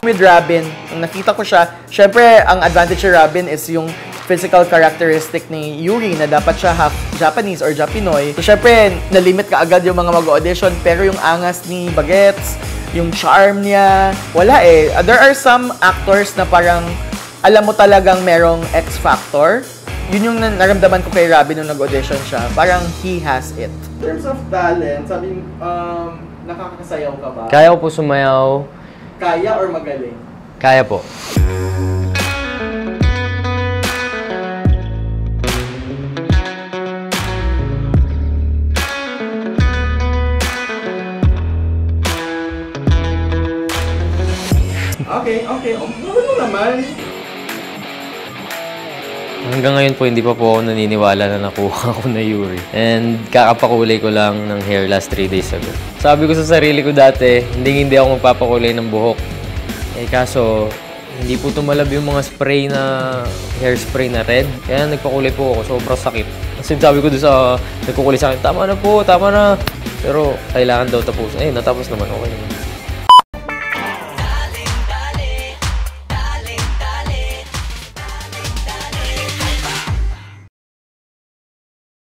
with Robin, nung nakita ko siya, syempre, ang advantage ni Robin is yung physical characteristic ni Yuri na dapat siya half Japanese or Japinoy. So, syempre, nalimit ka agad yung mga mag-audition, pero yung angas ni Bagets, yung charm niya, wala eh. There are some actors na parang alam mo talagang merong X factor. Yun yung naramdaman ko kay Robin nung nag-audition siya. Parang he has it. In terms of talent, sabi nakakasayaw ka ba? Kaya ko po sumayaw. Kaya or magaling? Kaya po. Okay. Ano naman? Hanggang ngayon po, hindi pa po ako naniniwala na nakuha ko na Yuri. And kakapakulay ko lang ng hair last 3 days ago. Sabi ko sa sarili ko dati, hindi ako magpapakulay ng buhok. Eh kaso, hindi po tumalab yung mga spray na, hairspray na red. Kaya nagpakulay po ako, sobrang sakit. Kasi sabi ko doon sa nagkukulay sa akin, tama na po, tama na. Pero kailangan daw tapusin. Eh, natapos naman, okay naman.